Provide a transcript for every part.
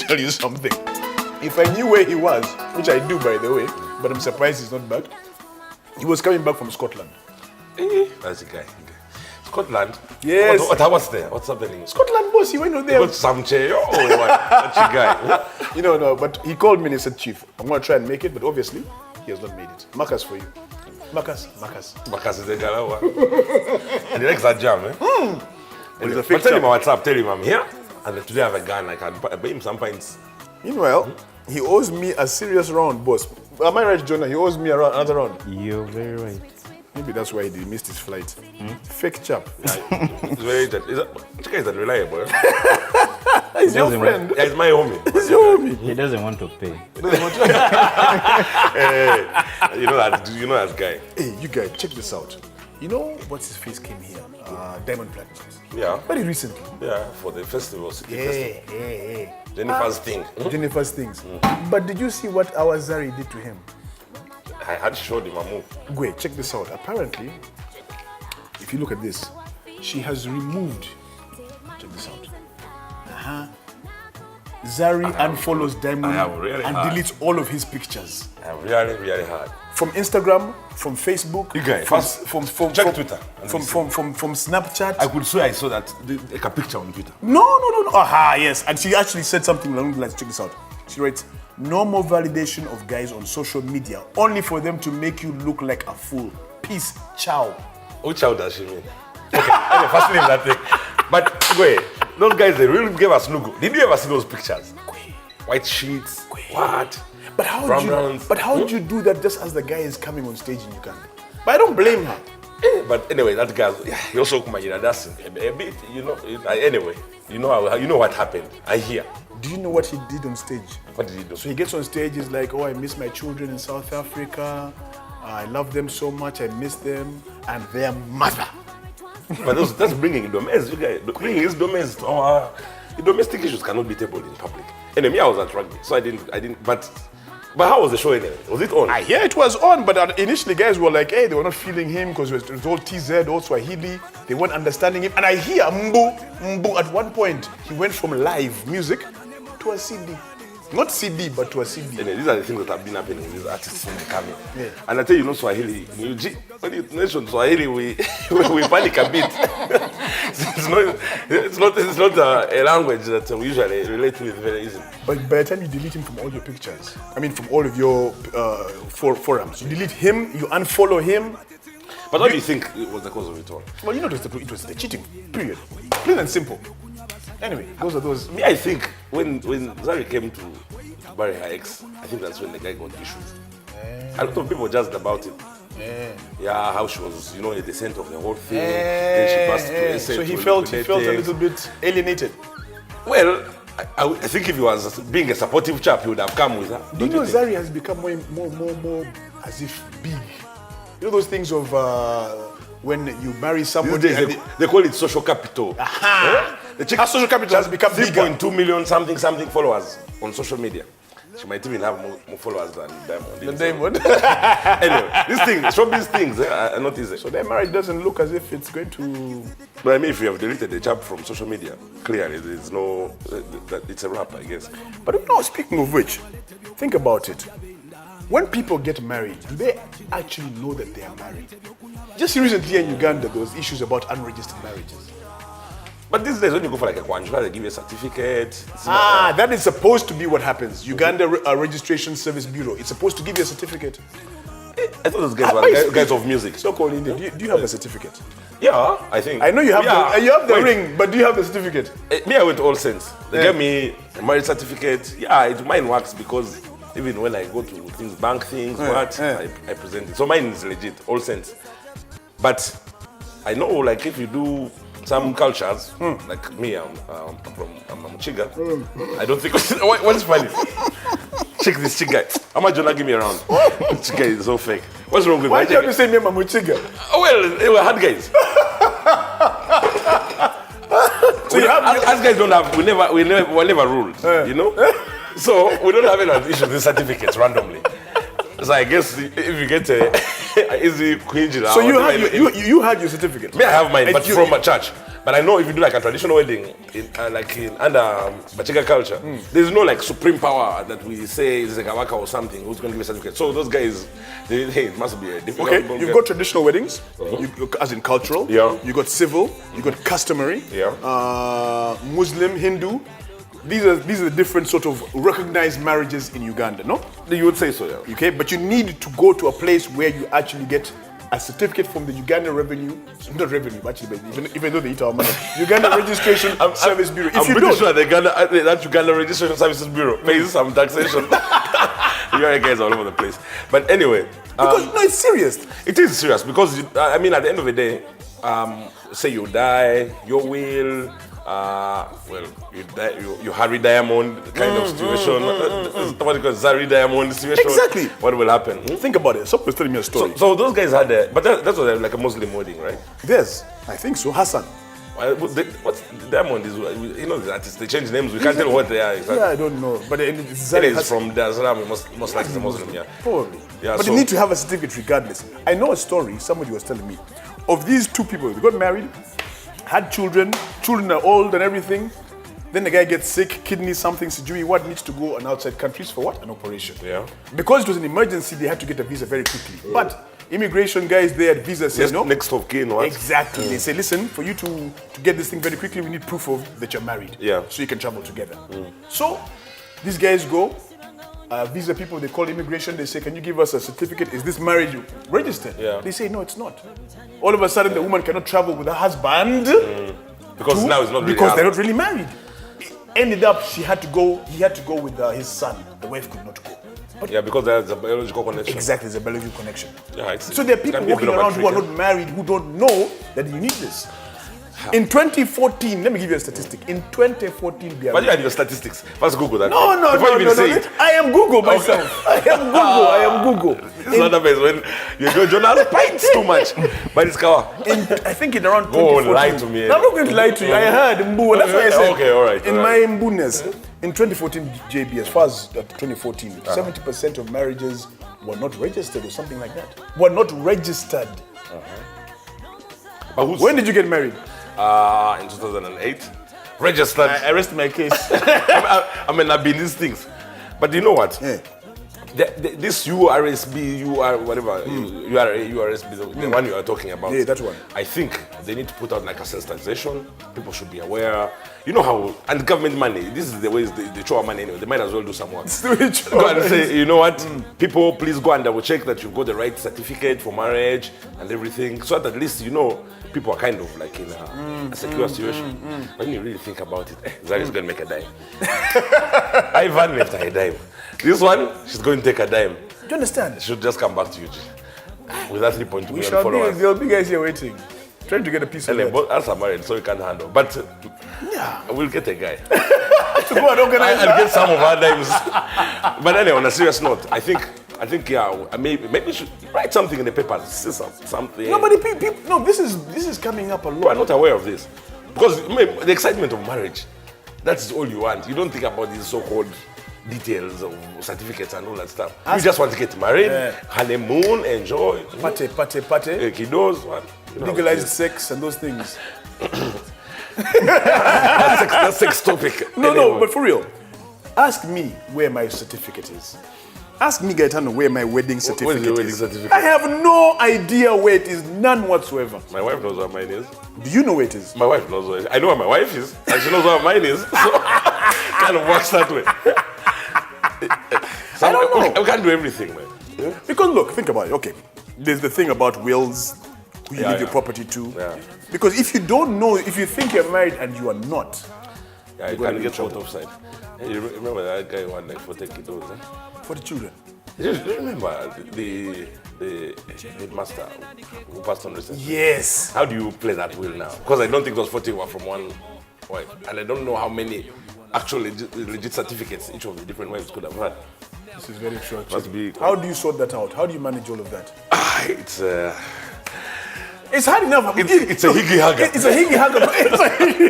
tell you something. If I knew where he was, which I do by the way, but I'm surprised he's not back. He was coming back from Scotland. That's the guy. Scotland? Yes. What's there? What's happening? Scotland, boss, he went on there. He got some chair. Oh, that's the guy. You know, no, but he called me and he said, Chief, I'm going to try and make it, but obviously, he has not made it. Marcus for you. Marcus. Marcus is the guy. And he likes that jam, eh? Anyway, But tell him on WhatsApp, tell him I'm here, and today I have a gun, I can pay him some pints. Meanwhile, he owes me a serious round, boss. Am I right, Jonah? He owes me another round. You're very right. Maybe that's why he missed his flight. Fake chap. He's very this guy is unreliable. He's your friend. Yeah, he's my homie. He's your homie. He doesn't want to pay. Hey, you know that guy. Hey, you guys, check this out. You know what's his face came here? Diamond Platinum. Yeah. Very recently. Yeah, for the festival. Yeah. Jennifer's thing. Jennifer's things. But did you see what our Zari did to him? I had showed him a move. Wait, check this out. Apparently, if you look at this, she has removed. Check this out. Zari unfollows Diamond and deletes all of his pictures. I'm really hard. From Instagram, from Facebook, You guys, from check Twitter. from Snapchat. I could swear I saw that like a picture on Twitter. No. Aha, yes. And she actually said something along the lines. Check this out. She writes, no more validation of guys on social media, only for them to make you look like a fool. Peace. Ciao. Which child does she mean? Okay, first leave that thing. But wait, those guys, they really gave us logo. Did you ever see those pictures? White sheets. What? But how would you do that just as the guy is coming on stage in Uganda? But I don't blame her. But anyway, that guy, he also kumajira dancing a bit, you know. Anyway, you know what happened. I hear. Do you know what he did on stage? What did he do? So he gets on stage, he's like, oh, I miss my children in South Africa. I love them so much, I miss them. And their mother. But that's bringing domains, you guys. Bringing his domains to our domestic issues cannot be tabled in public. Anyway, I was at rugby, so I didn't. But how was the show anyway? Was it on? Yeah, it was on, but initially guys were like, hey, they were not feeling him because it was all TZ, all Swahili. They weren't understanding him. And I hear Mbu at one point, he went from live music to a CD. Not CD, but to a CD. Anyway, these are the things that have been happening with these artists when they come in. Yeah. And I tell you, Swahili, when you mention Swahili, we panic a bit. it's not a language that we usually relate with very easily. But by the time you delete him from all your pictures, I mean from all of your forums, you delete him, you unfollow him. But what do you think was the cause of it all? Well, you know, it was the cheating, period. Plain and simple. Anyway, those are those. Me, I think when Zari came to bury her ex, I think that's when the guy got issues. A lot of people jazzed about it. Yeah, how she was, at the center of the whole thing. Then she passed to so he felt a little bit alienated. Well, I think if he was being a supportive chap, he would have come with her. Do you know Zari has become more as if big? You know those things of when you marry somebody. They call it social capital. The chick, her social capital has become bigger. 3.2 million something followers on social media. She might even have more followers than Diamond. Anyway, these things are not easy. So their marriage doesn't look as if it's going to... But I mean, if you have deleted the chap from social media, clearly there's no... it's a wrap, I guess. But speaking of which, think about it. When people get married, do they actually know that they are married? Just recently in Uganda, there was issues about unregistered marriages. But these days, when you go for like a kwanjula, they give you a certificate. That is supposed to be what happens. Uganda Registration Service Bureau. It's supposed to give you a certificate. I thought those guys were guys of music. So called India. Do you have a certificate? Yeah, I think. I know you have the ring, but do you have the certificate? Me, I went all Saints. They gave me a marriage certificate. Yeah, mine works because even when I go to things, bank things, I present it. So mine is legit, all Saints. But I know, like, if you do some cultures, like me, I'm Chiga. I don't think. What's funny? Check this Chiga. How much you give me around? Chiga is so fake. What's wrong with Why do you have to say me, I'm Chiga? Well, they were hard guys. So us guys don't have. We never ruled. So we don't have any issues with certificates randomly. So I guess if you get a easy quinge, so you had your certificate. Me, I have mine, but from a church. But I know if you do like a traditional wedding, under Bachega culture, there's no like supreme power that we say is like a waka or something who's going to give a certificate. So those guys, it must be a different. Okay, you've got traditional weddings, as in cultural. Yeah. You got civil. You got customary. Yeah. Muslim, Hindu. These are the different sort of recognized marriages in Uganda, no? You would say so, yeah. Okay, but you need to go to a place where you actually get a certificate from the Uganda Revenue, not revenue, actually, but even though they eat our money, Uganda Registration Service Bureau. If I'm you pretty don't, sure that Uganda Registration Services Bureau pays some taxation. You guys are all over the place. But anyway. Because, no, it's serious. It is serious because, at the end of the day, say you die, your will, you Harry Diamond kind of situation. What do you call Zari Diamond situation? Exactly. What will happen? Think about it. Someone was telling me a story. So those guys had but that's what like a Muslim wedding, right? Yes, I think so. Hassan. What Diamond is? You know the artists. They change names. We can't tell what they are. Exactly. Yeah, I don't know. But it's Zari is from Dar es Salaam. Most likely a Muslim. Yeah. Probably. Yeah, but so, they need to have a certificate regardless. I know a story. Somebody was telling me of these two people. They got married, had children. Children are old and everything. Then the guy gets sick, kidney something, sijui, what needs to go on outside countries for what? An operation. Yeah. Because it was an emergency, they had to get a visa very quickly. Yeah. But immigration guys there at visa say no. Next of kin, what? Exactly. They say, listen, for you to get this thing very quickly, we need proof of that you're married. Yeah. So you can travel together. So these guys go, visa people, they call immigration, they say, can you give us a certificate? Is this marriage registered? Yeah. They say, no, it's not. All of a sudden, the woman cannot travel with her husband. Because now it's not really because they're not really married. Ended up, he had to go with his son. The wife could not go. But because there's a biological connection. Exactly, there's a biological connection. Yeah, so there are people walking around who are not married who don't know that you need this. In 2014, let me give you a statistic. In 2014, Byaru. But you had your statistics. First Google that. No. I am Google myself. I am Google. This is what happens when you Jonas pints too much. But it's Kawa. I think in around 2014. Oh, lie to me. No, I'm not going to lie to you. I heard Mbu. That's why I said. Okay, all right. In my Mbuness, in 2014, JB, as far as 2014, 70% of marriages were not registered or something like that. Were not registered. But when did you get married? In 2008. Registered. I rest my case. I've been these things. But you know what? Yeah. This URSB, whatever, URSB, the one you are talking about. Yeah, that one. I think they need to put out like a sensitization. People should be aware. You know how, and government money, this is the ways they throw our money anyway. They might as well do some work. Go and say, you know what? People, please go and double check that you've got the right certificate for marriage and everything. So that at least, people are kind of like in a secure situation. When you really think about it, Zari's going to make a dime. Ivan left her a dime. This one, she's going to take a dime. Do you understand? She should just come back to you, with that 3.2 million followers. There'll be guys here waiting, trying to get a piece of it. Both us are married, so we can't handle. But we'll get a guy. To go and organize and get some of our dimes. But anyway, on a serious note, I think maybe we should write something in the paper, say something. No, but people, no, this is coming up a lot. I'm not aware of this. Because the excitement of marriage, that's all you want. You don't think about these so-called details of certificates and all that stuff. You just want to get married, honeymoon, enjoy. Party. Kiddos, legalized sex and those things. That's sex topic. No, but for real. Ask me where my certificate is. Ask me, Gaetano, where my wedding certificate What is your wedding certificate? I have no idea where it is, none whatsoever. My wife knows where mine is. Do you know where it is? My wife knows where it is. I know where my wife is, and she knows where mine is. So kind of works that way. So I don't know. We can't do everything, man. Yeah? Because look, think about it. Okay, there's the thing about wills, who you leave your property to. Yeah. Because if you don't know, if you think you're married and you are not, you can get caught offside. Hey, you remember that guy who had like 40 kiddos? For the children. You remember the headmaster who passed on recently? Yes. How do you play that will now? Because I don't think those 40 were from one wife, and I don't know how many actual legit certificates each of the different wives could have had. This is very true. Must be. How do you sort that out? How do you manage all of that? It's hard enough. It's a higgy hugger. It's a higgy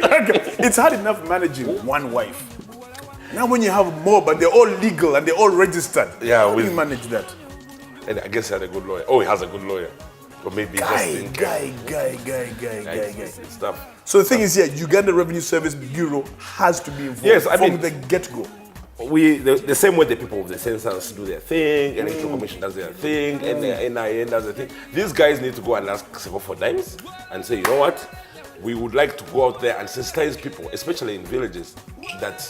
hugger. It's hard enough managing one wife. Now when you have more, but they're all legal and they're all registered. Yeah, how do you manage that? And I guess he had a good lawyer. Oh, he has a good lawyer. But maybe guy. It's tough. So the thing is here, Uganda Revenue Service Bureau has to be involved Yes, I from mean- the get-go. The same way the people of the census do their thing, Electoral Commission does their thing, and the NIN does their thing. These guys need to go and ask Seko for dimes and say, you know what? We would like to go out there and sensitize people, especially in villages, that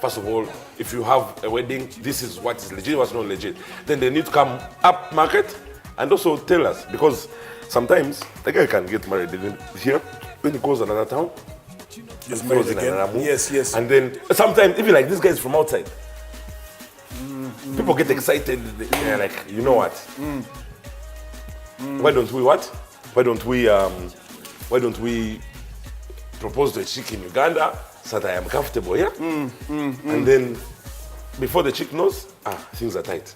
first of all, if you have a wedding, this is what is legit, what's not legit. Then they need to come up market and also tell us, because sometimes the guy can get married here, when he goes another town, Just goes married in again. another move, Yes. and then sometimes even like this guy is from outside. People get excited. They're like, you know what? Why don't we what? Why don't we propose to a chick in Uganda so that I am comfortable here? And then before the chick knows, things are tight.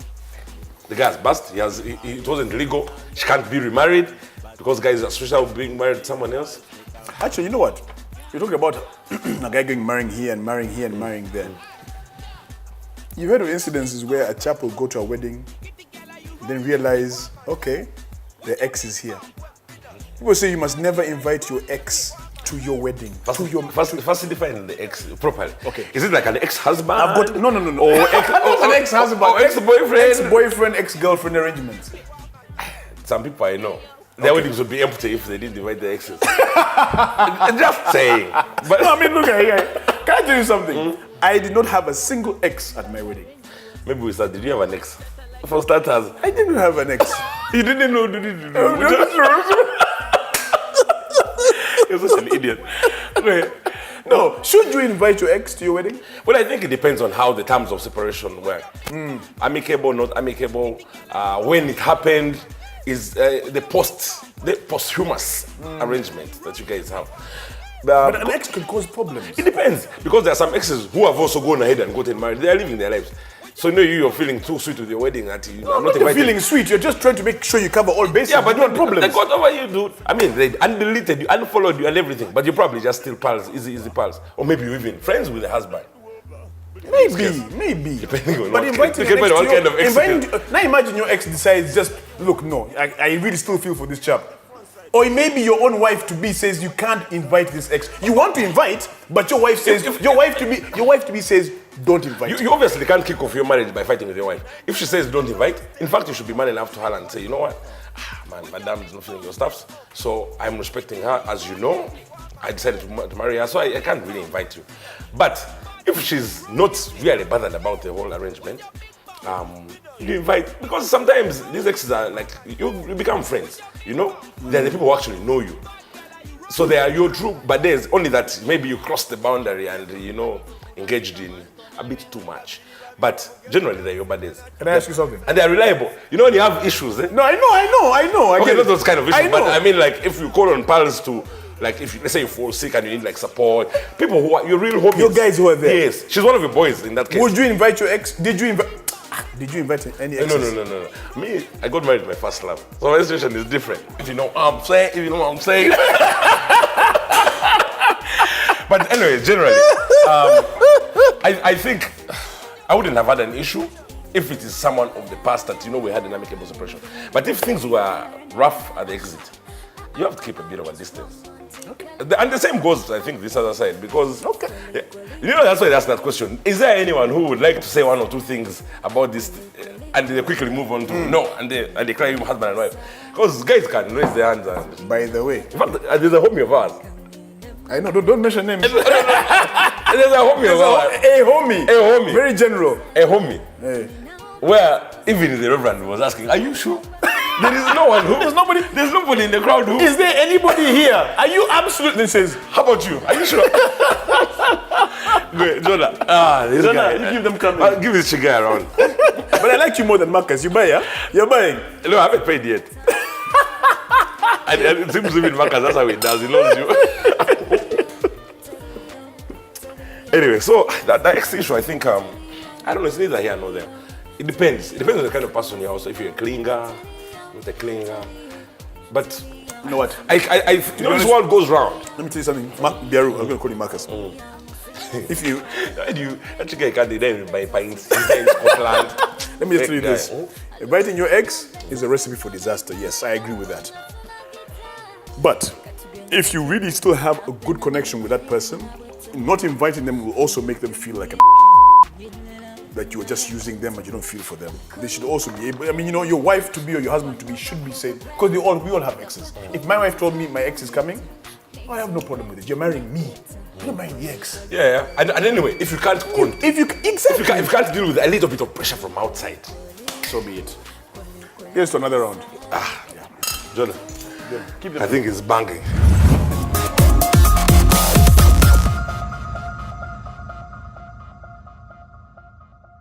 The guy has bust. It wasn't legal. She can't be remarried because guys are social being married to someone else. Actually, you know what? You're talking about a guy going marrying here and marrying here and marrying there. You've heard of incidences where a chap will go to a wedding, then realize, okay, the ex is here. People say you must never invite your ex to your wedding. First define the ex properly. Okay. Is it like an ex-husband? I've got no. Or An ex-husband, or ex-boyfriend. ex-boyfriend, ex-girlfriend arrangements. Some people I know, their weddings would be empty if they didn't invite their exes. Just saying. But No, I mean, look at here. Can I tell you something? I did not have a single ex at my wedding. maybe we start. Did you have an ex? For starters, I didn't have an ex. you didn't know. You're such an idiot. Okay. No, should you invite your ex to your wedding? Well, I think it depends on how the terms of separation work. Amicable, not amicable. When it happened, is the posthumous arrangement that you guys have. But an ex could cause problems. It depends, because there are some exes who have also gone ahead and gotten married. They are living their lives. So you're feeling too sweet with your wedding that I'm not You're invited. feeling sweet. You're just trying to make sure you cover all bases. Yeah, but you want problems. they got over you, dude. I mean, they undeleted you, unfollowed you, and everything. But you're probably just still pals, easy pals, or maybe you're even friends with the husband. Maybe. Depending on But what inviting kind- your ex what to kind of your, ex it inviting, now imagine your ex decides just, look, no, I really still feel for this chap. Or maybe your own wife to be says you can't invite this ex. You want to invite, but your wife says your wife to be says don't invite. You obviously can't kick off your marriage by fighting with your wife. If she says don't invite, in fact, you should be man enough to her and say, you know what, man, madam is not feeling your stuffs, so I'm respecting her. As you know, I decided to marry her, so I can't really invite you. But if she's not really bothered about the whole arrangement, you invite, because sometimes these exes are like, you become friends, you know? They're the people who actually know you. So they are your true, but there's only that maybe you crossed the boundary and, engaged in a bit too much. But generally they're your buddies. Can I ask you something? And they're reliable. You know when you have issues, No, I know. I Okay, get not it. those kind of issues, I know. but I mean like if you call on pals to, like if let's say you fall sick and you need like support, people who are your real homies. Your guys who are there. Yes, she's one of your boys in that case. Would you invite your ex? Did you invite any exes? No. Me, I got married my first love. So my situation is different. If you know what I'm saying. But anyway, generally, I think I wouldn't have had an issue if it is someone of the past that we had an amicable separation. But if things were rough at the exit, you have to keep a bit of a distance. Okay. And the same goes, I think, this other side, because that's why I asked that question. Is there anyone who would like to say one or two things about this, and they quickly move on to no, and they cry him husband and wife? Because guys can raise their hands and. By the way, In fact, there's a homie of ours. I know. Don't mention names. There's a homie of ours. A homie. Very general. A homie. Hey. Where even the Reverend was asking, "Are you sure?" There is no one who. There's nobody in the crowd who. Is there anybody here? Are you absolutely says? How about you? Are you sure? Good, Jonah. This guy. You give them coming. I'll give this guy around. But I like you more than Marcus. You buy, yeah? You're buying. No, I haven't paid yet. and it seems even Marcus, that's how he does. He loves you. Anyway, so that ex issue, I think, I don't know, it's neither here nor there. It depends. It depends on the kind of person you are also. If you're a clinger, not a clinger. But You know what? this world goes round. Let me tell you something. Byaru, I'm going to call him Marcus. If you, That guy can't do that by pints. He's there in Scotland. let me just tell you Guy, this. Inviting your ex is a recipe for disaster. Yes, I agree with that. But if you really still have a good connection with that person, not inviting them will also make them feel like that you are just using them and you don't feel for them. They should also be able, I mean, you know, your wife to be or your husband to be should be saying, because we all have exes. If my wife told me my ex is coming, I have no problem with it. You're marrying me. You're not marrying the ex. Yeah. And anyway, if you can't If you can't deal with a little bit of pressure from outside, so be it. Here's to another round. John, Yeah. Keep I think it's banging.